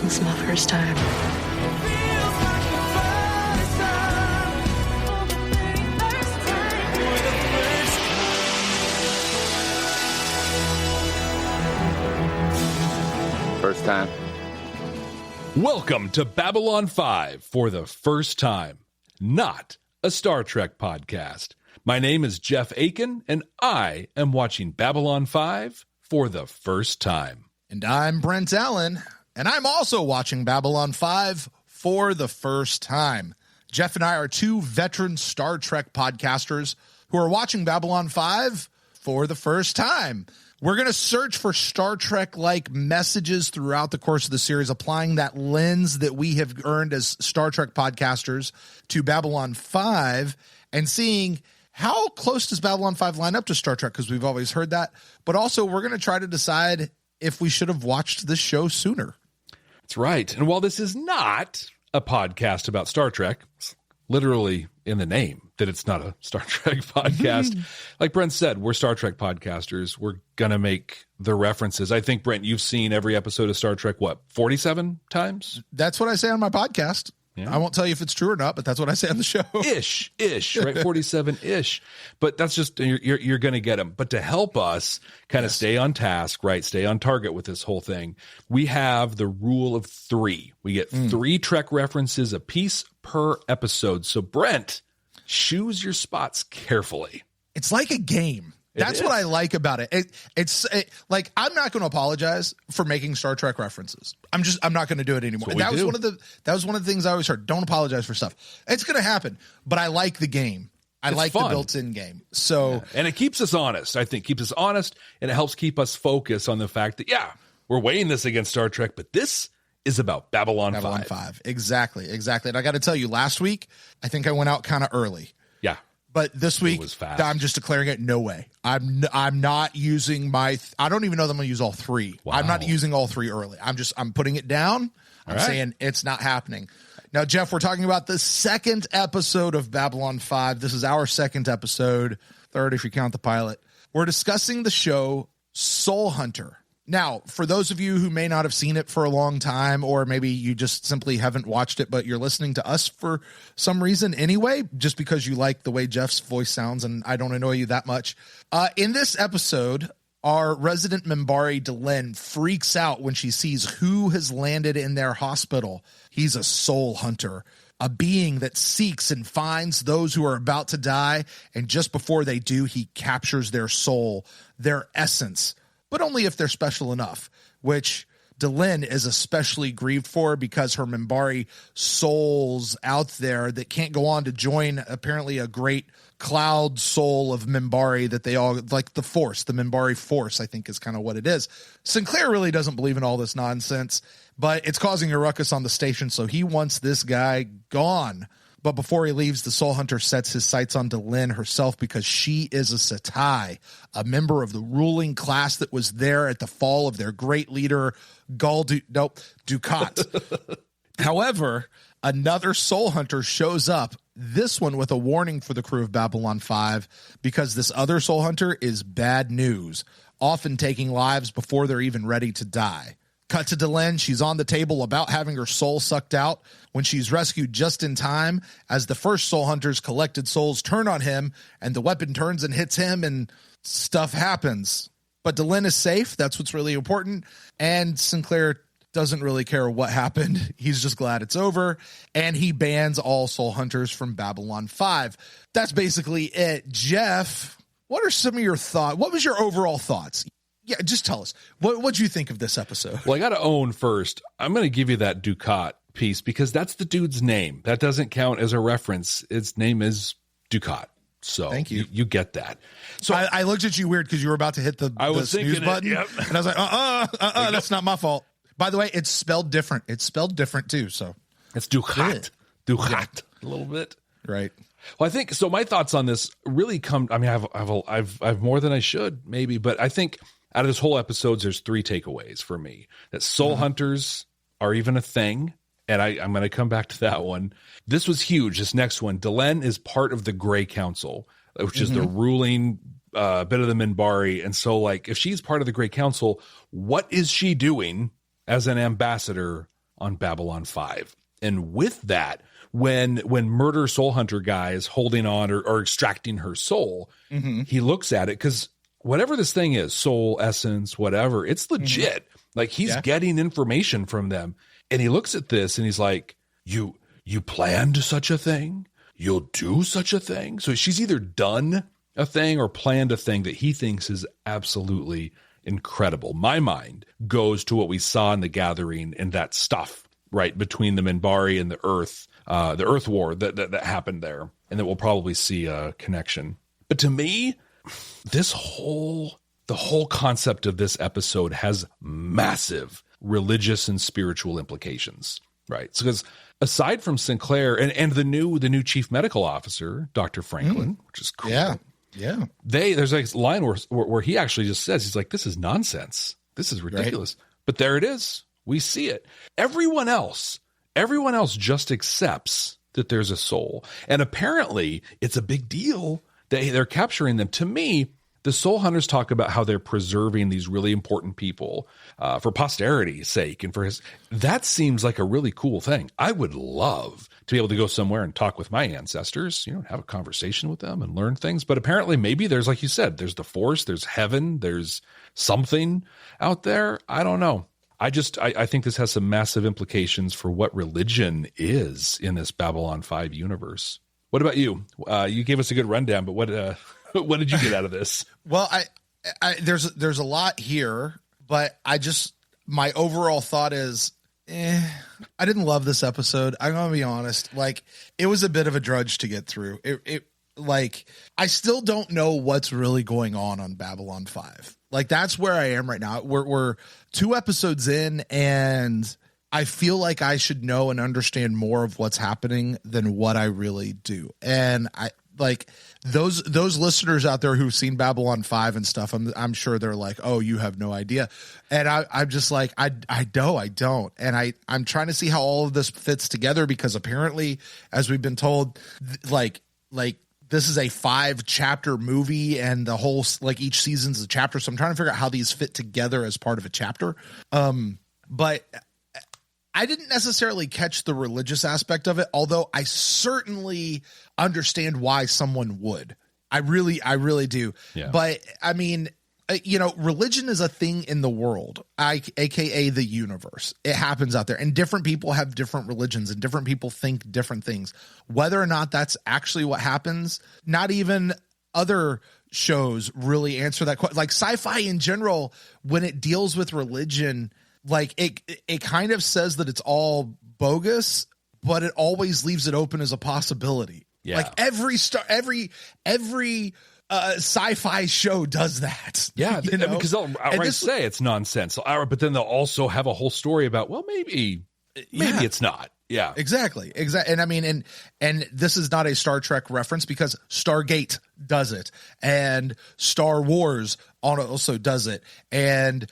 This is my first time. First time. Welcome to Babylon 5 for the first time, not a Star Trek podcast. My name is Jeff Akin, and I am watching Babylon 5 for the first time. And I'm Brent Allen, and I'm also watching Babylon 5 for the first time. Jeff and I are two veteran Star Trek podcasters who are watching Babylon 5 for the first time. We're going to search for Star Trek-like messages throughout the course of the series, applying that lens that we have earned as Star Trek podcasters to Babylon 5 and seeing how close does Babylon 5 line up to Star Trek, because we've always heard that. But also, we're going to try to decide if we should have watched this show sooner. That's right. And while this is not a podcast about Star Trek, it's literally in the name that it's not a Star Trek podcast. Like Brent said, we're Star Trek podcasters. We're going to make the references. I think, Brent, you've seen every episode of Star Trek, what, 47 times? That's what I say on my podcast. Yeah. I won't tell you if it's true or not, but that's what I say on the show. Ish, right? 47-ish. But that's just, you're going to get them. But to help us kind of stay on task, right? Stay on target with this whole thing, we have the rule of 3. We get 3 Trek references a piece per episode. So, Brent, choose your spots carefully. It's like a game. That's what I like about it. It's like, I'm not going to apologize for making Star Trek references. I'm not going to do it anymore. That was one of the things I always heard. Don't apologize for stuff. It's going to happen, but I like the game. I like the built-in game. So, and it keeps us honest. I think keeps us honest, and it helps keep us focused on the fact that we're weighing this against Star Trek, but this is about Babylon 5. Exactly. And I got to tell you, last week I think I went out kind of early. Yeah. But this week, I'm just declaring it. No way. I'm not using I don't even know that I'm going to use all 3. Wow. I'm not using all 3 early. I'm putting it down. I'm saying it's not happening. Now, Jeff, we're talking about the second episode of Babylon 5. This is our second episode, third if you count the pilot. We're discussing the show Soul Hunter. Now, for those of you who may not have seen it for a long time, or maybe you just simply haven't watched it, but you're listening to us for some reason anyway, just because you like the way Jeff's voice sounds and I don't annoy you that much. In this episode, our resident Minbari Delenn freaks out when she sees who has landed in their hospital. He's a soul hunter, a being that seeks and finds those who are about to die, and just before they do, he captures their soul, their essence, but only if they're special enough, which Delenn is especially grieved for because her Minbari souls out there that can't go on to join apparently a great cloud soul of Minbari that they all, like the Force, the Minbari Force, I think is kind of what it is. Sinclair really doesn't believe in all this nonsense, but it's causing a ruckus on the station, so he wants this guy gone. But before he leaves, the Soul Hunter sets his sights on Delenn herself because she is a Setai, a member of the ruling class that was there at the fall of their great leader, Dukat. However, another Soul Hunter shows up, this one with a warning for the crew of Babylon 5, because this other Soul Hunter is bad news, often taking lives before they're even ready to die. Cut to Delenn. She's on the table about having her soul sucked out when she's rescued just in time as the first Soul Hunter's collected souls turn on him and the weapon turns and hits him and stuff happens. But Delenn is safe. That's what's really important. And Sinclair doesn't really care what happened. He's just glad it's over. And he bans all Soul Hunters from Babylon 5. That's basically it. Jeff, what are some of your thoughts? What was your overall thoughts? Yeah, just tell us. What'd you think of this episode? Well, I got to own first. I'm going to give you that Dukat piece because that's the dude's name. That doesn't count as a reference. Its name is Dukat. So thank you. You get that. So I looked at you weird because you were about to hit the snooze button. Yep. And I was like, that's not my fault. By the way, it's spelled different. It's spelled different too. So it's Dukat. Dukat. A little bit. Right. Well, I think so. My thoughts on this really come. I mean, I've more than I should maybe, but I think out of this whole episode, there's 3 takeaways for me. That soul hunters are even a thing, and I'm going to come back to that one. This was huge. This next one, Delenn is part of the Grey Council, which is the ruling bit of the Minbari, and so like if she's part of the Grey Council, what is she doing as an ambassador on Babylon 5. And with that, when Murder Soul Hunter guy is holding on or extracting her soul, he looks at it because whatever this thing is, soul, essence, whatever, it's legit. Like he's getting information from them. And he looks at this and he's like, you planned such a thing? You'll do such a thing? So she's either done a thing or planned a thing that he thinks is absolutely incredible. My mind goes to what we saw in The Gathering and that stuff, right, between the Minbari and the Earth War that happened there, and that we'll probably see a connection. But to me, the whole concept of this episode has massive religious and spiritual implications, right? So because aside from Sinclair and the new chief medical officer, Dr. Franklin, which is cool. Yeah. There's like a line where he actually just says, he's like, this is nonsense. This is ridiculous. Right. But there it is. We see it. Everyone else just accepts that there's a soul. And apparently it's a big deal that they're capturing them. To me, the soul hunters talk about how they're preserving these really important people for posterity's sake and that seems like a really cool thing. I would love to be able to go somewhere and talk with my ancestors, have a conversation with them and learn things. But apparently maybe there's, like you said, there's the Force, there's heaven, there's something out there. I don't know. I think this has some massive implications for what religion is in this Babylon 5 universe. What about you? You gave us a good rundown, but what did you get out of this? Well, there's a lot here, but my overall thought is, I didn't love this episode. I'm gonna be honest. Like, it was a bit of a drudge to get through. I still don't know what's really going on Babylon 5. Like, that's where I am right now. We're 2 episodes in, and I feel like I should know and understand more of what's happening than what I really do. And I like those listeners out there who've seen Babylon 5 and stuff. I'm sure they're like, oh, you have no idea. And I'm just like, I don't. And I'm trying to see how all of this fits together, because apparently, as we've been told, like this is a 5-chapter movie, and the whole, like, each season's a chapter. So I'm trying to figure out how these fit together as part of a chapter. But I didn't necessarily catch the religious aspect of it, although I certainly understand why someone would. I really do. Yeah. But I mean, religion is a thing in the world, aka the universe. It happens out there, and different people have different religions, and different people think different things. Whether or not that's actually what happens, not even other shows really answer that question. Like sci-fi in general, when it deals with religion, like it kind of says that it's all bogus, but it always leaves it open as a possibility. Yeah. Like every sci-fi show does that. Yeah, because they'll outright say it's nonsense, but then they'll also have a whole story about, well, maybe it's not. Yeah, exactly. And I mean, and this is not a Star Trek reference, because Stargate does it, and Star Wars also does it, and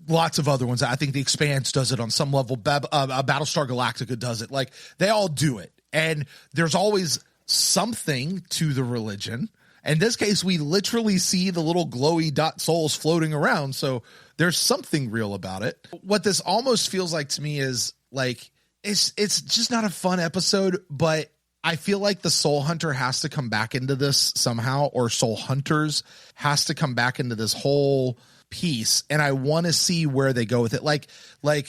lots of other ones. I think The Expanse does it on some level. Battlestar Galactica does it. Like, they all do it, and there's always something to the religion. In this case, we literally see the little glowy dot souls floating around, so there's something real about it. What this almost feels like to me is like it's just not a fun episode, but I feel like the Soul Hunter has to come back into this somehow, or Soul Hunters has to come back into this whole piece, and I want to see where they go with it. Like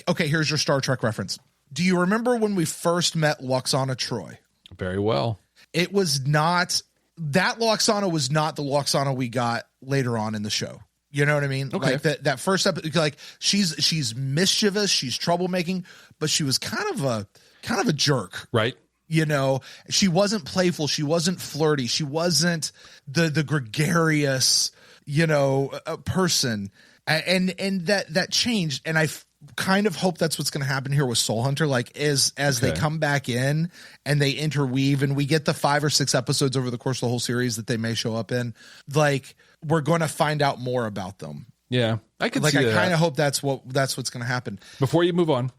okay, here's your Star Trek reference. Do you remember when we first met Lwaxana Troi? Very well. It was not that Lwaxana was not the Lwaxana we got later on in the show. You know what I mean? Okay. Like that first episode, like she's mischievous, she's troublemaking, but she was kind of a jerk. Right. She wasn't playful, she wasn't flirty, she wasn't the gregarious, person. And that changed, and I kind of hope that's what's going to happen here with Soul Hunter. Like, as they come back in and they interweave, and we get the 5 or 6 episodes over the course of the whole series that they may show up in, like, we're going to find out more about them. Yeah, I can see that. I kind of hope that's what's going to happen. Before you move on,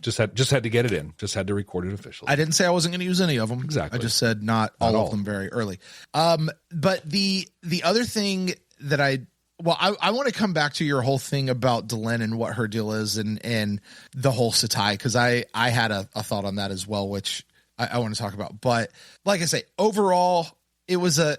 just had to get it in. Just had to record it officially. I didn't say I wasn't going to use any of them. Exactly. I just said not all of them very early. But the other thing that Well, I want to come back to your whole thing about Delenn and what her deal is and the whole Satai, because I had a thought on that as well, which I want to talk about. But like I say, overall, it was a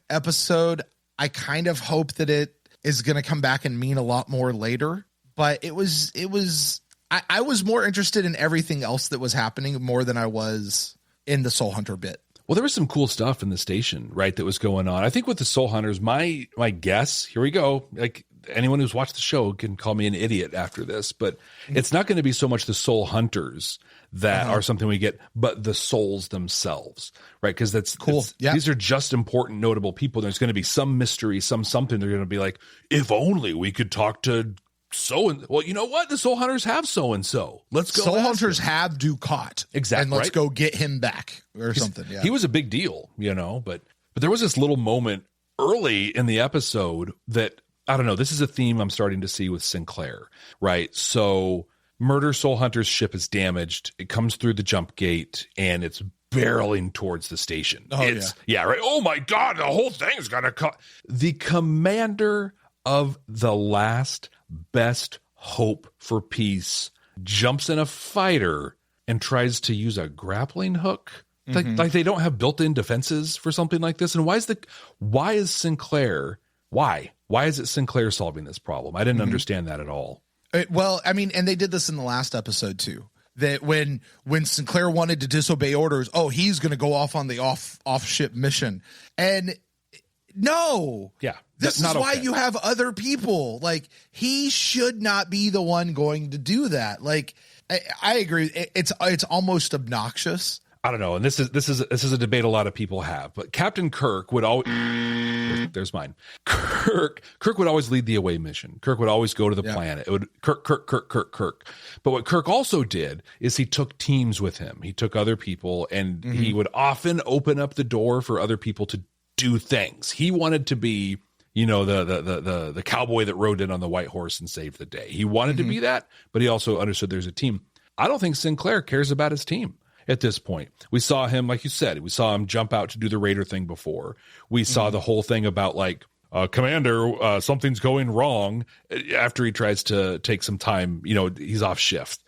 episode. I kind of hope that it is going to come back and mean a lot more later. But I was more interested in everything else that was happening more than I was in the Soul Hunter bit. Well, there was some cool stuff in the station, right, that was going on. I think with the Soul Hunters, my guess, here we go, like anyone who's watched the show can call me an idiot after this, but it's not going to be so much the Soul Hunters that are something we get, but the souls themselves, right? Because that's cool. These are just important, notable people. There's going to be some mystery, something. They're going to be like, if only we could talk to well, you know what? The Soul Hunters have so-and-so. Let's go. Soul Hunters have Ducat. Exactly. And let's go get him back or something. Yeah. He was a big deal, but there was this little moment early in the episode that, I don't know, this is a theme I'm starting to see with Sinclair, right? So Murder Soul Hunter's ship is damaged. It comes through the jump gate and it's barreling towards the station. Yeah, right. Oh my God, the whole thing's gonna cut. The commander of the last best hope for peace jumps in a fighter and tries to use a grappling hook. Like they don't have built-in defenses for something like this. And why is Sinclair solving this problem? I didn't understand that at all. Well, I mean, and they did this in the last episode too. That when Sinclair wanted to disobey orders, he's going to go off on the off-ship mission. And no. Yeah. This is why you have other people. Like, he should not be the one going to do that. Like, I agree. It's almost obnoxious. I don't know. And this is a debate a lot of people have. But Captain Kirk would always there's mine. Kirk would always lead the away mission. Kirk would always go to the planet. It would Kirk. But what Kirk also did is he took teams with him. He took other people, and he would often open up the door for other people to do things. He wanted to be, the cowboy that rode in on the white horse and saved the day. He wanted to be that, but he also understood there's a team. I don't think Sinclair cares about his team at this point. We saw him, like you said, we saw him jump out to do the Raider thing before. We saw the whole thing about like, Commander, something's going wrong after he tries to take some time, he's off shift.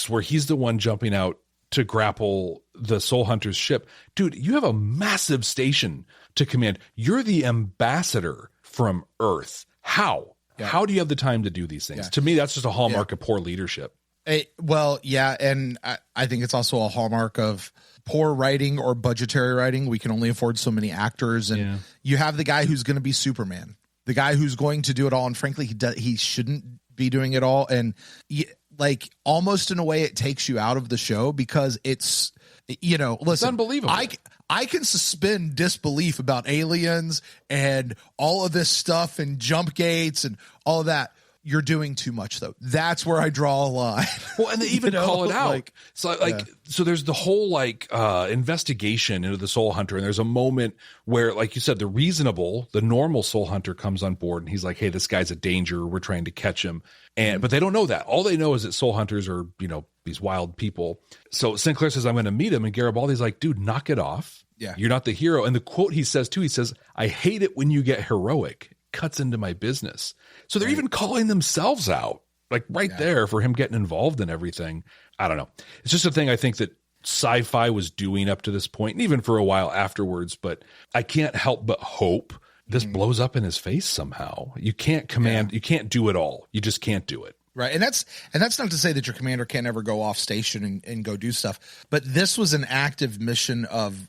Where he's the one jumping out to grapple the Soul Hunter's ship. Dude, you have a massive station to command. You're the ambassador from Earth. How? Yeah. How do you have the time to do these things? Yeah. To me, that's just a hallmark of poor leadership. And I think it's also a hallmark of poor writing or budgetary writing. We can only afford so many actors, and you have the guy who's going to be Superman, the guy who's going to do it all, and frankly, he shouldn't be doing it all. And like, almost in a way, it takes you out of the show because it's, listen, it's unbelievable. I can suspend disbelief about aliens and all of this stuff and jump gates and all of that. You're doing too much, though. That's where I draw a line. Well, and they even call it out. So there's the whole investigation into the Soul Hunter, and there's a moment where, like you said, the normal Soul Hunter comes on board, and he's like, "Hey, this guy's a danger. We're trying to catch him." But they don't know that. All they know is that Soul Hunters are, these wild people. So Sinclair says, "I'm going to meet him," and Garibaldi's like, "Dude, knock it off. Yeah, you're not the hero." And the quote he says too, he says, "I hate it when you get heroic. Cuts into my business." So they're even calling themselves out, like there, for him getting involved in everything. I don't know. It's just a thing I think that sci-fi was doing up to this point, and even for a while afterwards. But I can't help but hope this blows up in his face somehow. You can't command. You can't do it all. You just can't do it. Right. And that's not to say that your commander can't ever go off station and go do stuff. But this was an active mission of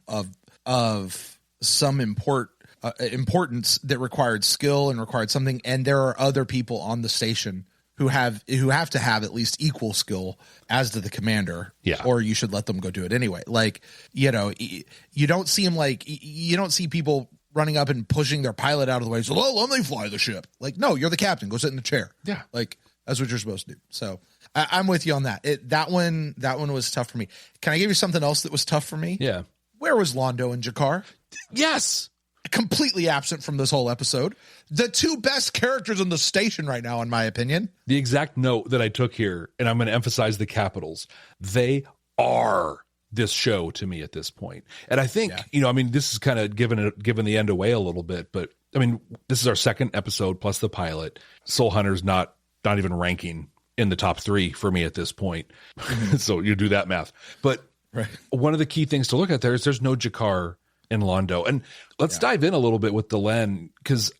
some importance that required skill and required something, and there are other people on the station who have to have at least equal skill as to the commander, or you should let them go do it anyway. Like, you don't see him, like, you don't see people running up and pushing their pilot out of the way. So, let me fly the ship. Like, no, you're the captain. Go sit in the chair. Yeah, like, that's what you're supposed to do. So I'm with you on that. That one was tough for me. Can I give you something else that was tough for me? Yeah. Where was Londo and Jakar? Yes. Completely absent from this whole episode. The two best characters in the station right now, in my opinion. The exact note that I took here, and I'm going to emphasize the capitals, they are this show to me at this point. And I think, this is kind of giving the end away a little bit, but I mean, this is our second episode plus the pilot. Soul Hunter's not even ranking in the top 3 for me at this point. So you do that math. But one of the key things to look at there is there's no Jakar in Londo. And let's dive in a little bit with Delenn, because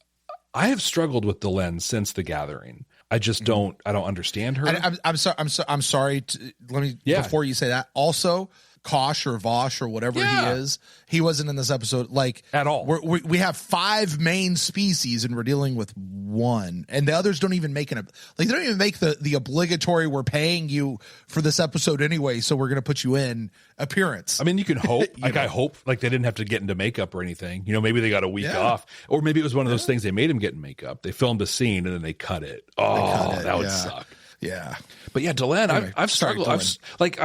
I have struggled with Delenn since The Gathering. I just don't understand her. I'm sorry. Let me, before you say that, also, Kosh or Vosh or whatever he is, he wasn't in this episode like at all. We have 5 main species and we're dealing with 1, and the others don't even make they don't even make the obligatory "we're paying you for this episode anyway, so we're going to put you in" appearance. I mean, you can hope. I hope they didn't have to get into makeup or anything. Maybe they got a week off, or maybe it was one of those things they made him get in makeup. They filmed a scene and then they cut it. That would suck. Yeah. But yeah, Delenn, anyway, I've struggled. I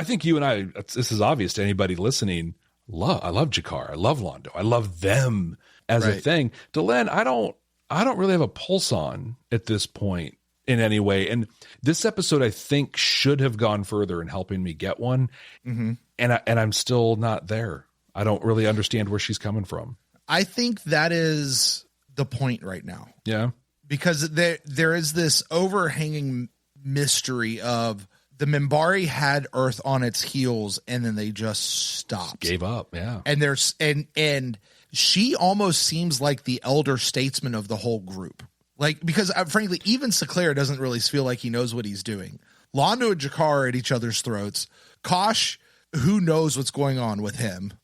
think you and I, this is obvious to anybody listening. I love Jakar. I love Londo. I love them as a thing. Delenn, I don't really have a pulse on at this point in any way. And this episode, I think, should have gone further in helping me get one. And I'm still not there. I don't really understand where she's coming from. I think that is the point right now. Yeah. Because there is this overhanging mystery of the Minbari had Earth on its heels and then they just stopped. Gave up, yeah. And she almost seems like the elder statesman of the whole group. Because frankly, even Seclair doesn't really feel like he knows what he's doing. Londo and Jakar are at each other's throats. Kosh, who knows what's going on with him,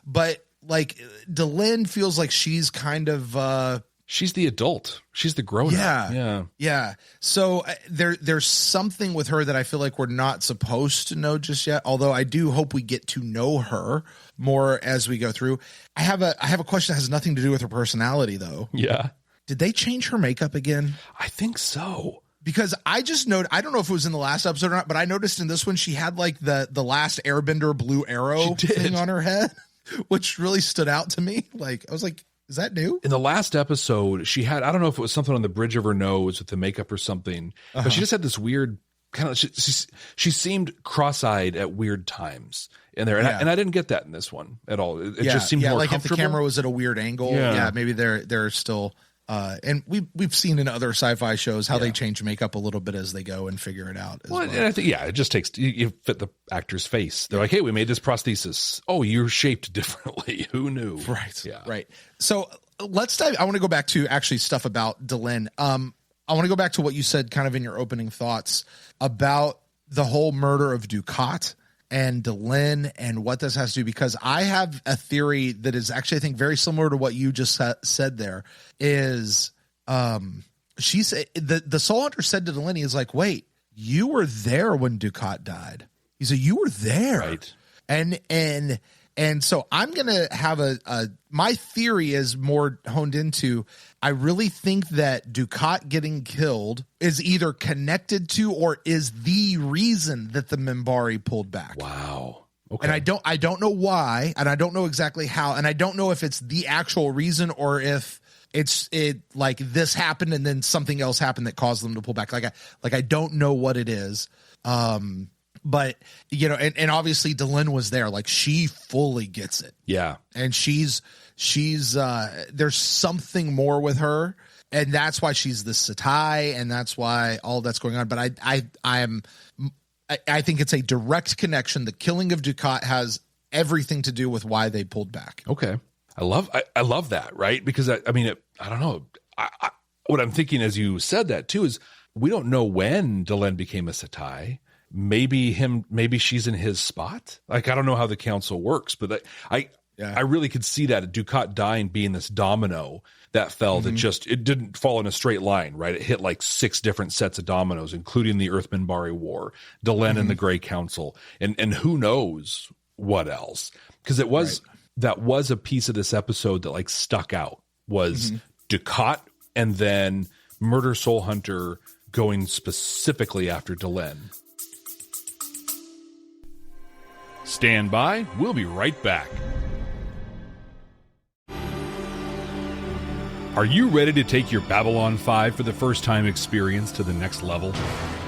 but Delenn feels like she's kind of she's the adult. She's the grown up. Yeah. So there's something with her that I feel like we're not supposed to know just yet. Although I do hope we get to know her more as we go through. I have a question that has nothing to do with her personality though. Yeah. Did they change her makeup again? I think so. Because I just noted, I don't know if it was in the last episode or not, but I noticed in this one she had the last Airbender blue arrow thing on her head, which really stood out to me. I was like, is that new? In the last episode, she had, I don't know if it was something on the bridge of her nose with the makeup or something, but she just had this weird kind of, she seemed cross-eyed at weird times in there. And I didn't get that in this one at all. It just seemed more comfortable. If the camera was at a weird angle, maybe they're still, and we've seen in other sci-fi shows how they change makeup a little bit as they go and figure it out. And I think, it just takes, you fit the actor's face. They're like, hey, we made this prosthesis. Oh, you're shaped differently. Who knew? Right. Yeah. Right. So let's dive. I want to go back to actually stuff about Delenn. I want to go back to what you said kind of in your opening thoughts about the whole murder of Dukat and Delenn and what this has to do, because I have a theory that is actually, I think, very similar to what you just said there is, she said, the Soul Hunter said to Delenn, he's like, wait, you were there when Dukat died. He said, you were there. Right. And so I'm going to have my theory is more honed into, I really think that Dukat getting killed is either connected to or is the reason that the Minbari pulled back. Wow. Okay. And I don't know why, and I don't know exactly how, and I don't know if it's the actual reason or if it like this happened and then something else happened that caused them to pull back. I don't know what it is. But and obviously Delenn was there, like she fully gets it. Yeah. And she's there's something more with her, and that's why she's the Satai, and that's why all that's going on. But I think it's a direct connection. The killing of Dukat has everything to do with why they pulled back. Okay. I love that, right? Because I don't know. What I'm thinking as you said that too is we don't know when Delenn became a Satai. Maybe she's in his spot. I don't know how the council works, but I really could see that Dukat dying being this domino that fell that it didn't fall in a straight line, right? It hit like 6 different sets of dominoes, including the Earth Minbari War, Delenn and the Grey Council, and who knows what else. Because that was a piece of this episode that like stuck out was Dukat and then Murder Soul Hunter going specifically after Delenn. Stand by. We'll be right back. Are you ready to take your Babylon 5 for the first time experience to the next level?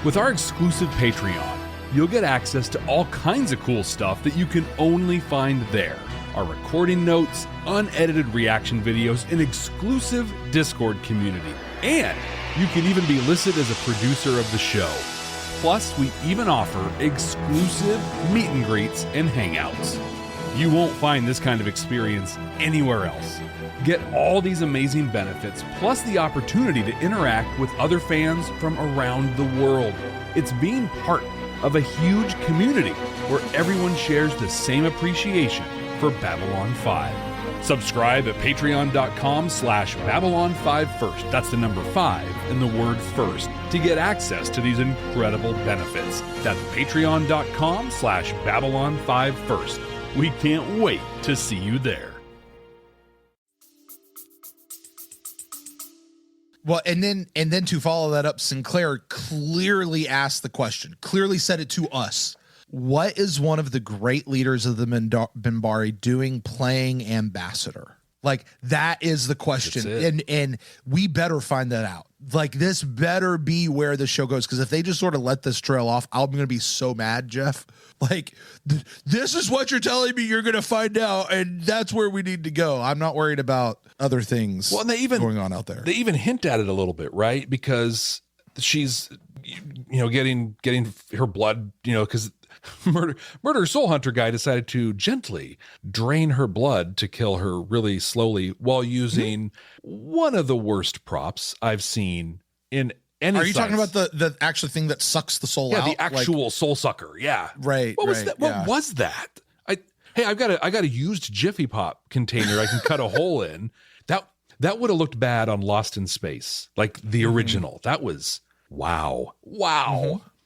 With our exclusive Patreon, you'll get access to all kinds of cool stuff that you can only find there. our recording notes, unedited reaction videos, an exclusive Discord community, and you can even be listed as a producer of the show. Plus, we even offer exclusive meet and greets and hangouts. You won't find this kind of experience anywhere else. Get all these amazing benefits, plus the opportunity to interact with other fans from around the world. It's being part of a huge community where everyone shares the same appreciation for Babylon 5. Subscribe at patreon.com/Babylon5First. That's the number 5 and the word first to get access to these incredible benefits. That's patreon.com/Babylon5First. We can't wait to see you there. Well, and then to follow that up, Sinclair clearly asked the question, clearly said it to us. What is one of the great leaders of the Minbari doing playing ambassador? Like, that is the question. And we better find that out. Like, this better be where the show goes. Because if they just sort of let this trail off, I'm going to be so mad, Jeff. Like, this is what you're telling me you're going to find out. And that's where we need to go. I'm not worried about other things going on out there. They even hint at it a little bit, right? Because she's, getting her blood, because Murder Soul Hunter guy decided to gently drain her blood to kill her really slowly while using one of the worst props I've seen in any. Are you talking about the actual thing that sucks the soul out? Yeah, the actual soul sucker. Yeah. Right. What was that? What was that? I got a used Jiffy Pop container I can cut a hole in. That would have looked bad on Lost in Space, like the original. That was wow.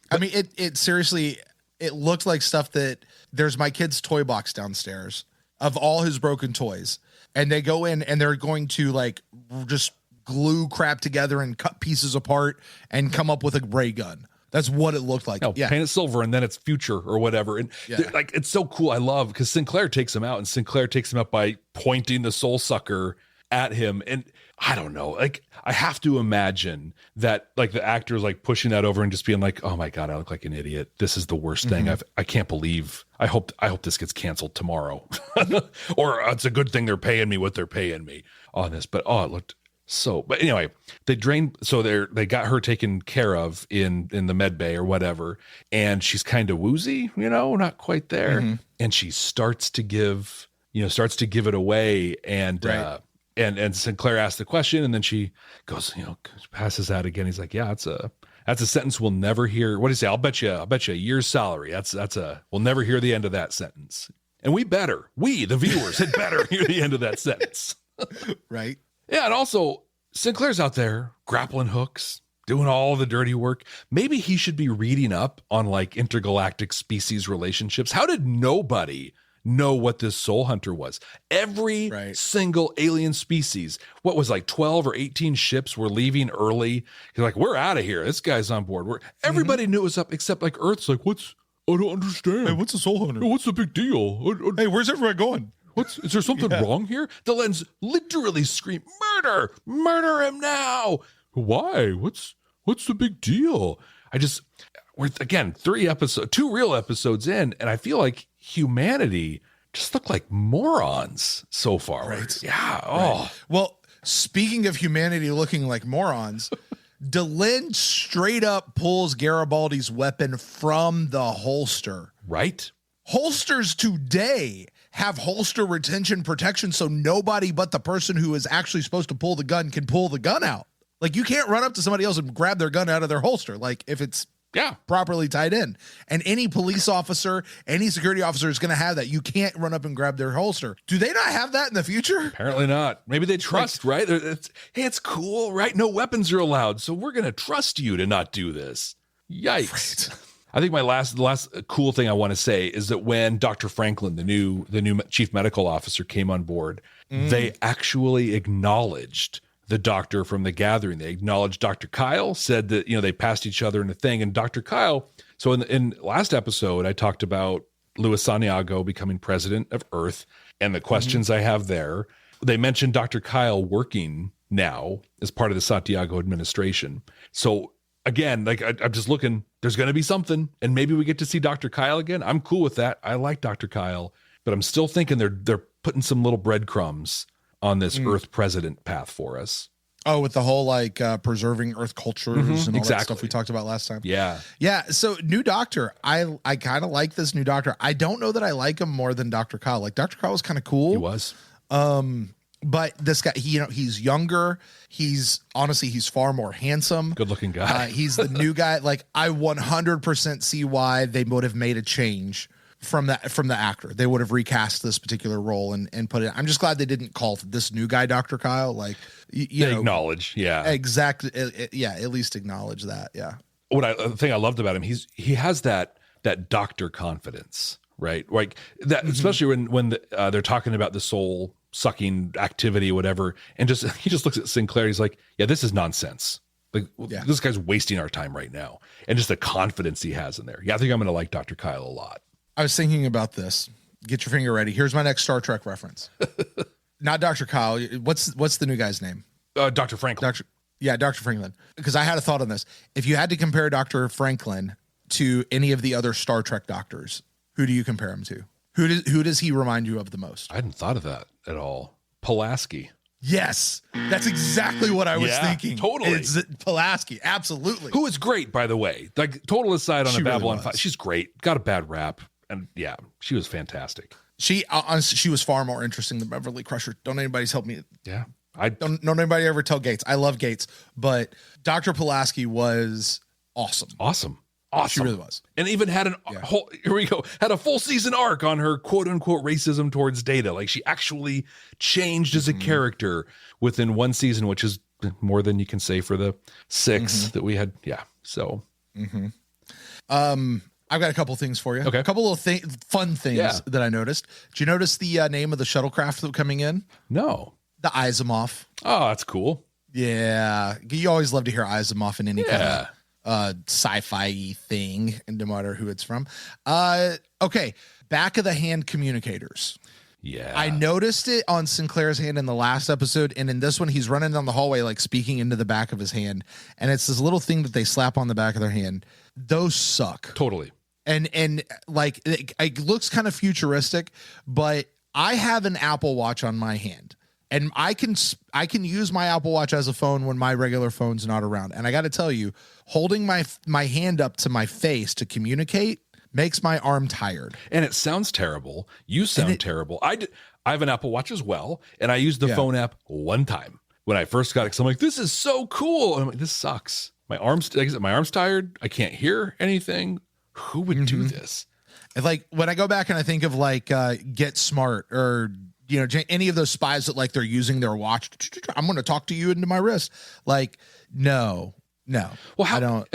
I mean, it seriously. It looked like stuff that there's my kid's toy box downstairs of all his broken toys. And they go in and they're going to like just glue crap together and cut pieces apart and come up with a ray gun. That's what it looked like. Paint it silver and then it's future or whatever. And like, it's so cool. I love because Sinclair takes him out and Sinclair takes him out by pointing the soul sucker at him. And I don't know, like I have to imagine that like the actor is like pushing that over and just being like, oh my God, I look like an idiot. This is the worst thing. I can't believe, I hope this gets canceled tomorrow or it's a good thing they're paying me what they're paying me on this, but it looked so, but anyway, they got her taken care of in the med bay or whatever. And she's kind of woozy, not quite there. And she starts to give it away and, right. And Sinclair asked the question, and then she goes, passes out again. He's like, yeah, that's a sentence we'll never hear. What do you say? I'll bet you a year's salary. We'll never hear the end of that sentence. And we, the viewers, had better hear the end of that sentence. Right. Yeah. And also Sinclair's out there grappling hooks, doing all the dirty work. Maybe he should be reading up on like intergalactic species relationships. How did nobody know what this soul hunter was? Every single alien species, what was like 12 or 18 ships were leaving early. You're like, we're out of here. This guy's on board. Everybody knew it was up except like Earth's like, I don't understand. Hey, what's a soul hunter? What's the big deal? Hey, where's everyone going? Is there something wrong here? Delenn's literally scream, murder him now. Why? What's the big deal? We're again, 2 real episodes in, and I feel like humanity just look like morons so far. Right. Yeah. Oh. Right. Well, speaking of humanity looking like morons, Delenn straight up pulls Garibaldi's weapon from the holster. Right. Holsters today have holster retention protection, so nobody but the person who is actually supposed to pull the gun can pull the gun out. Like, you can't run up to somebody else and grab their gun out of their holster. Like, if it's properly tied in. And any police officer, any security officer is going to have that. You can't run up and grab their holster. Do they not have that in the future? Apparently not. Maybe they trust, right? It's cool, right? No weapons are allowed, so we're going to trust you to not do this. Yikes. Right. I think the last cool thing I want to say is that when Dr. Franklin, the new chief medical officer, came on board, they actually acknowledged the doctor from the gathering. They acknowledged Dr. Kyle, said that, they passed each other in a thing. And Dr. Kyle, so in last episode, I talked about Luis Santiago becoming president of Earth and the questions I have there. They mentioned Dr. Kyle working now as part of the Santiago administration. So again, like I'm just looking, there's going to be something, and maybe we get to see Dr. Kyle again. I'm cool with that. I like Dr. Kyle, but I'm still thinking they're putting some little breadcrumbs on this Earth president path for us. Oh, with the whole like preserving Earth cultures and all that stuff we talked about last time. Yeah. Yeah. So new Doctor, I kind of like this new Doctor. I don't know that I like him more than Dr. Kyle. Like Dr. Kyle was kind of cool. He was. But this guy, he's younger. He's far more handsome. Good looking guy. He's the new guy. Like I 100% see why they would have made a change from the actor. They would have recast this particular role and put it. I'm just glad they didn't call this new guy Dr. Kyle. Like you know, acknowledge. Yeah, exactly. Yeah. At least acknowledge that. Yeah. The thing I loved about him, he has that doctor confidence, right? Like that, especially when they're talking about the soul sucking activity, whatever, and he just looks at Sinclair. He's like, yeah, this is nonsense. Like this guy's wasting our time right now, and just the confidence he has in there. Yeah, I think I'm going to like Dr. Kyle a lot. I was thinking about this. Get your finger ready. Here's my next Star Trek reference. Not Dr. Kyle. What's the new guy's name? Dr. Franklin. Dr. Franklin. Because I had a thought on this. If you had to compare Dr. Franklin to any of the other Star Trek doctors, who do you compare him to? Who does he remind you of the most? I hadn't thought of that at all. Pulaski. Yes, that's exactly what I was thinking. Totally. It's Pulaski. Absolutely. Who is great, by the way. Like total aside on She a Babylon really 5. She's great. Got a bad rap. And yeah, she was fantastic. She was far more interesting than Beverly Crusher. Don't anybody's help me. Yeah. Don't anybody ever tell Gates. I love Gates, but Dr. Pulaski was awesome. Awesome. She really was. And even had had a full season arc on her quote unquote racism towards Data. Like she actually changed as a character within one season, which is more than you can say for the 6 that we had. Yeah. So, I've got a couple things for you. Okay. A couple of fun things that I noticed. Did you notice the name of the shuttlecraft that coming in? No. The Asimov. Oh, that's cool. Yeah. You always love to hear Asimov in any kind of sci-fi thing, and no matter who it's from. Okay. Back of the hand communicators. Yeah. I noticed it on Sinclair's hand in the last episode, and in this one, he's running down the hallway, like speaking into the back of his hand. And it's this little thing that they slap on the back of their hand. Those suck. Totally. And like it looks kind of futuristic, but I have an Apple Watch on my hand, and I can use my Apple Watch as a phone when my regular phone's not around. And I got to tell you, holding my hand up to my face to communicate makes my arm tired. And it sounds terrible. You sound terrible. I have an Apple Watch as well, and I used the phone app one time when I first got it. Cause I'm like, this is so cool. And I'm like, this sucks. My arm's tired. I can't hear anything. Who would do this? And like when I go back and I think of like Get Smart or any of those spies that like they're using their watch. I'm going to talk to you into my wrist. Like no. Well,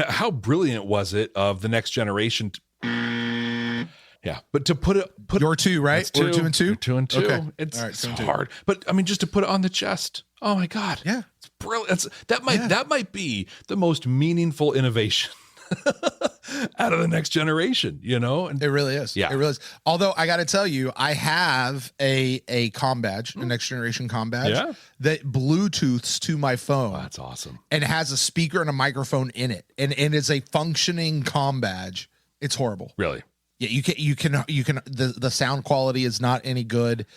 how brilliant was it of the Next Generation? Yeah, but to put you're 2, right? Or 2 and 2. You're 2 and 2. Okay. It's hard. But I mean, just to put it on the chest. Oh my God. Yeah, it's brilliant. That might be the most meaningful innovation out of the Next Generation, and it really is. Yeah, it really is. Although I got to tell you, I have a comm badge, a Next Generation comm badge that Bluetooths to my phone. Oh, that's awesome. And has a speaker and a microphone in it, and it's a functioning comm badge. It's horrible. Really? Yeah, you can. The sound quality is not any good.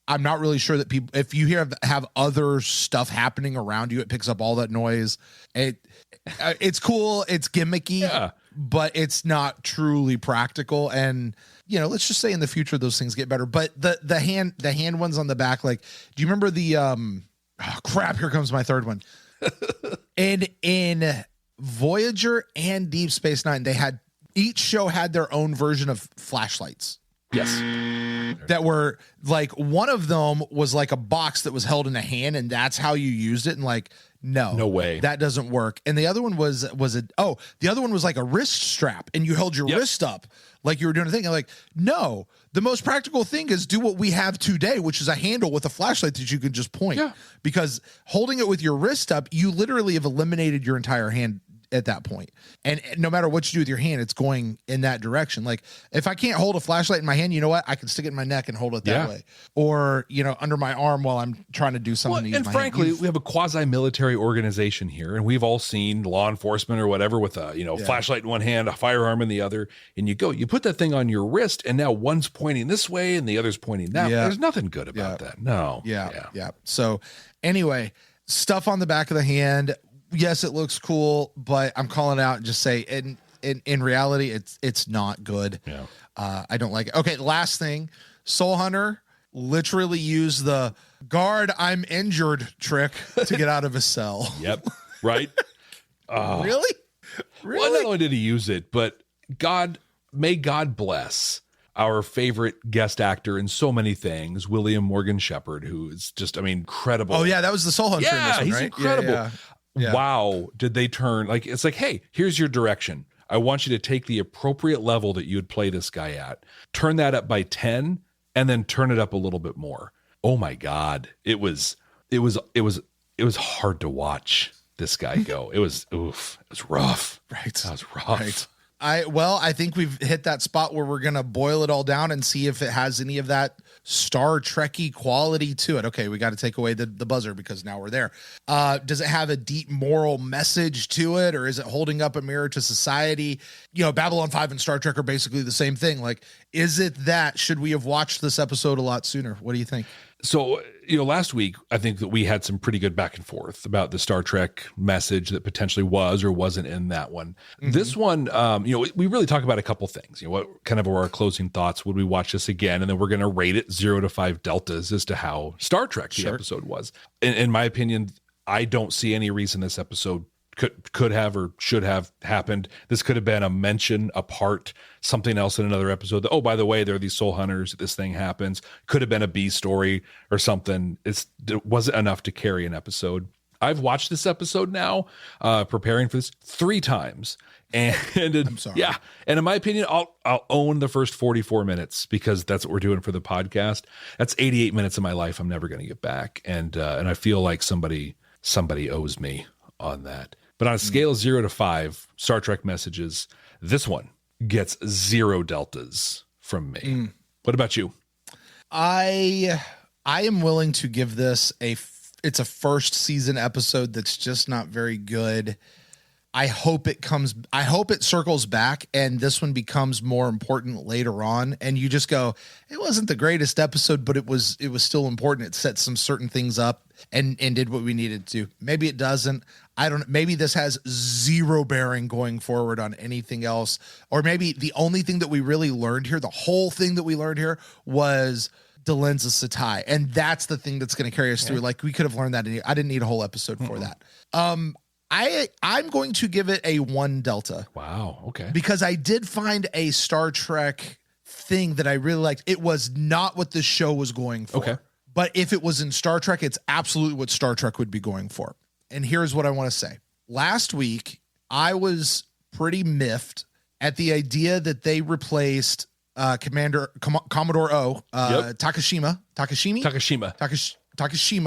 I'm not really sure that people, if you have other stuff happening around you, it picks up all that noise. It's cool. It's gimmicky, but it's not truly practical. And, let's just say in the future, those things get better. But the hand ones on the back, like, do you remember here comes my third one. And in Voyager and Deep Space Nine, each show had their own version of flashlights. Yes. That were like, one of them was like a box that was held in a hand, and that's how you used it. And like, no way, that doesn't work. And the other one was like a wrist strap, and you held your wrist up like you were doing a thing. And like, no, the most practical thing is do what we have today, which is a handle with a flashlight that you can just point. Yeah. Because holding it with your wrist up, you literally have eliminated your entire hand at that point. And no matter what you do with your hand, it's going in that direction. Like if I can't hold a flashlight in my hand, you know what? I can stick it in my neck and hold it that way. Or, under my arm while I'm trying to do something. And frankly, we have a quasi-military organization here, and we've all seen law enforcement or whatever with a, flashlight in one hand, a firearm in the other, and you put that thing on your wrist, and now one's pointing this way and the other's pointing that way. There's nothing good about that. No. Yeah. So anyway, stuff on the back of the hand. Yes, it looks cool, but I'm calling it out and just say in reality, it's not good. Yeah. I don't like it. Okay, last thing, Soul Hunter literally used the guard I'm injured trick to get out of his cell. Yep. Right. Really? Well, not only did he use it, but may God bless our favorite guest actor in so many things, William Morgan Shepherd, who is just, incredible. Oh yeah, that was the Soul Hunter. Yeah, in this one, he's right? incredible. Yeah. Wow, did they turn it's like, hey, here's your direction. I want you to take the appropriate level that you would play this guy at, turn that up by 10, and then turn it up a little bit more. Oh my God, it was hard to watch this guy go. It was rough. Right, that was rough. Right. I think we've hit that spot where we're gonna boil it all down and see if it has any of that Star Trek-y quality to it. Okay, we got to take away the buzzer because now we're there. Does it have a deep moral message to it, or is it holding up a mirror to society? Babylon 5 and Star Trek are basically the same thing. Like, is it that? Should we have watched this episode a lot sooner? What do you think? So, last week, I think that we had some pretty good back and forth about the Star Trek message that potentially was or wasn't in that one. Mm-hmm. This one, we really talk about a couple things. What kind of are our closing thoughts? Would we watch this again? And then we're going to rate it 0 to 5 deltas as to how Star Trek the episode was. In my opinion, I don't see any reason this episode could have or should have happened. This could have been a mention, a part, something else in another episode that, oh, by the way, there are these soul hunters, this thing happens. Could have been a B story or something. It wasn't enough to carry an episode. I've watched this episode now, preparing for this 3 times. And I'm sorry. Yeah. And in my opinion, I'll own the first 44 minutes because that's what we're doing for the podcast. That's 88 minutes of my life I'm never going to get back. And I feel like somebody owes me on that. But on a scale of 0 to 5 Star Trek messages, this one gets 0 deltas from me. What about you? I am willing to give this it's a first season episode that's just not very good. I hope it circles back and this one becomes more important later on. And you just go, it wasn't the greatest episode, but it was still important. It set some certain things up and did what we needed to. Maybe it doesn't. I don't know. Maybe this has 0 bearing going forward on anything else. Or maybe the only thing that we really learned here, the whole thing that we learned here was Delenn's a Satai. And that's the thing that's going to carry us through. Like we could have learned that. I didn't need a whole episode for that. I'm going to give it a 1 delta. Wow. Okay. Because I did find a Star Trek thing that I really liked. It was not what the show was going for. Okay. But if it was in Star Trek, it's absolutely what Star Trek would be going for. And here's what I want to say. Last week, I was pretty miffed at the idea that they replaced Commodore O, Takashima.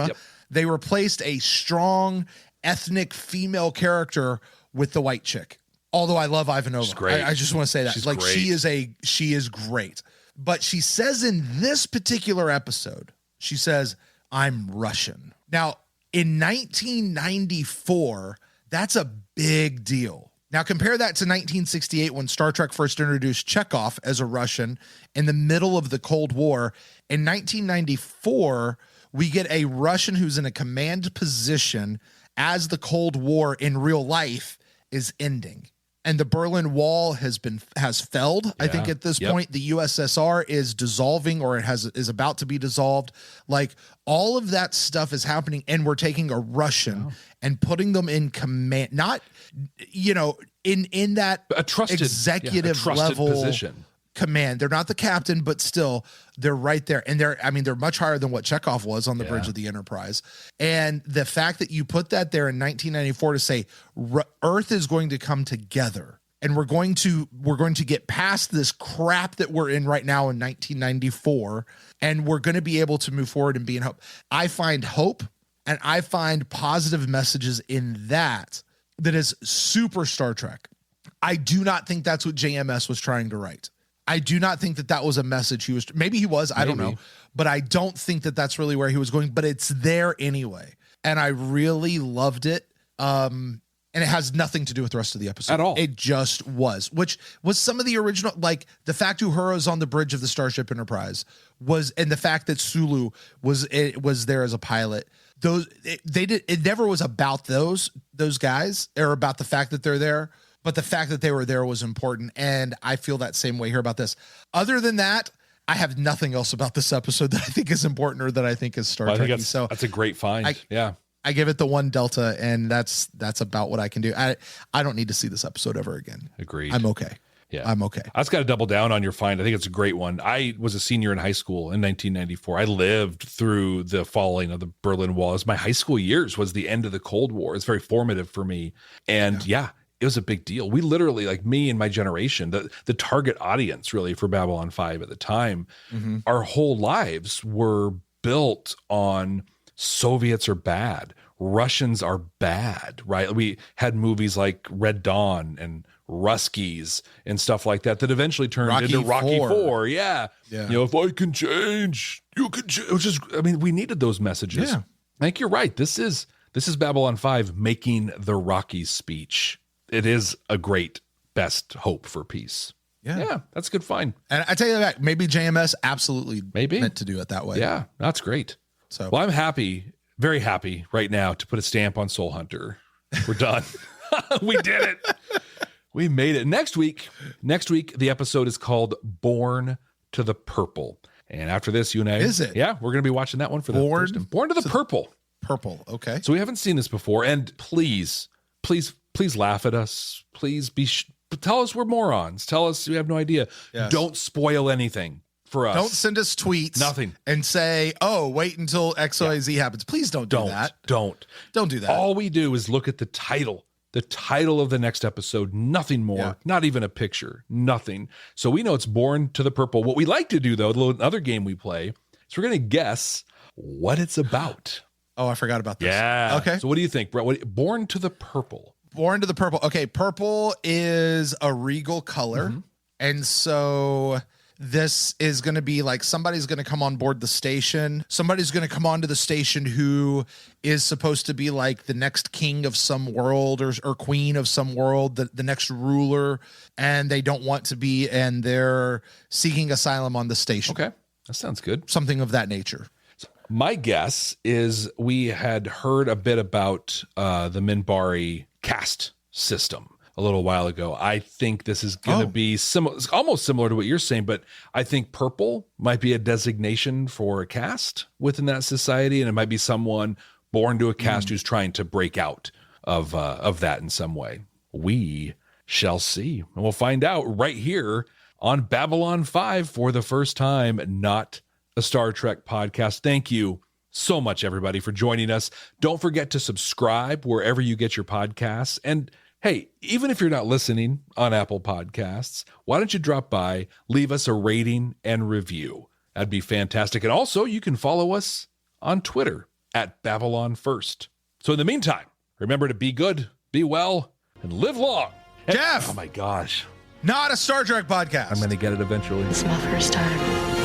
Yep. They replaced a strong ethnic female character with the white chick. Although I love Ivanova. She's great. I just want to say that. She's like great. she is great. But she says in this particular episode, she says, I'm Russian. Now, in 1994, that's a big deal. Now, compare that to 1968 when Star Trek first introduced Chekhov as a Russian in the middle of the Cold War. In 1994, we get a Russian who's in a command position as the Cold War in real life is ending. And the Berlin Wall has felled. Yeah. I think at this point, the USSR is dissolving or is about to be dissolved. Like all of that stuff is happening. And we're taking a Russian and putting them in command, not, in that a trusted executive level position. Command. They're not the captain, but still they're right there. And they're much higher than what Chekhov was on the bridge of the Enterprise. And the fact that you put that there in 1994 to say Earth is going to come together and we're going to get past this crap that we're in right now in 1994. And we're going to be able to move forward and be in hope. I find hope and I find positive messages in that that is super Star Trek. I do not think that's what JMS was trying to write. I do not think that was a message he was, maybe he was, I don't know, but I don't think that that's really where he was going, but it's there anyway. And I really loved it. And it has nothing to do with the rest of the episode at all. It just was, which was some of the original, like the fact Uhura's on the bridge of the Starship Enterprise was, and the fact that Sulu was there as a pilot. It never was about those guys or about the fact that they're there, but the fact that they were there was important. And I feel that same way here about this. Other than that, I have nothing else about this episode that I think is important or that I think is Star Trek. So that's a great find. I give it the 1 Delta, and that's about what I can do. I don't need to see this episode ever again. Agreed. I'm okay. Yeah, I'm okay. I just got to double down on your find. I think it's a great one. I was a senior in high school in 1994. I lived through the falling of the Berlin Wall. My high school years was the end of the Cold War. It's very formative for me. And it was a big deal. We literally, like me and my generation, the target audience really for Babylon 5 at the time, our whole lives were built on Soviets are bad, Russians are bad, right? We had movies like Red Dawn and Ruskies and stuff like that eventually turned into Rocky 4. Yeah. If I can change, you can change. It was just, we needed those messages. Yeah. I think you're right. This is Babylon 5 making the Rocky speech. It is a great best hope for peace. Yeah, that's a good find. And I tell you that maybe JMS absolutely meant to do it that way. Yeah, that's great. So, well, I'm happy, very happy right now to put a stamp on Soul Hunter. We're done. We did it. We made it. Next week, the episode is called Born to the Purple. And after this, you and I... Is it? Yeah, we're going to be watching that one for the first time. Born to the Purple. Purple, okay. So we haven't seen this before. And please laugh at us. Please tell us we're morons. Tell us you have no idea. Yes. Don't spoil anything for us. Don't send us tweets. Nothing. And say, oh, wait until XYZ happens. Please don't do that. Don't do that. All we do is look at the title of the next episode, nothing more, not even a picture, nothing. So we know it's Born to the Purple. What we like to do, though, another game we play, is we're going to guess what it's about. Oh, I forgot about this. Yeah. Okay. So what do you think, Brett? Born to the Purple. Born to the Purple. Okay, purple is a regal color. And so this is going to be like somebody's going to come on board the station. Somebody's going to come onto the station who is supposed to be like the next king of some world or queen of some world, the next ruler, and they don't want to be, and they're seeking asylum on the station. Okay, that sounds good. Something of that nature. My guess is we had heard a bit about the Minbari caste system a little while ago. I think this is going to be similar, almost similar to what you're saying, but I think purple might be a designation for a caste within that society, and it might be someone born to a caste who's trying to break out of that in some way. We shall see, and we'll find out right here on Babylon 5 for the first time. Not a Star Trek podcast. Thank you so much, everybody, for joining us. Don't forget to subscribe wherever you get your podcasts. And hey, even if you're not listening on Apple Podcasts, why don't you drop by, leave us a rating and review? That'd be fantastic. And also, you can follow us on Twitter at Babylon First. So in the meantime, remember to be good, be well, and live long. Jeff! Oh my gosh. Not a Star Trek podcast. I'm going to get it eventually. It's my first time.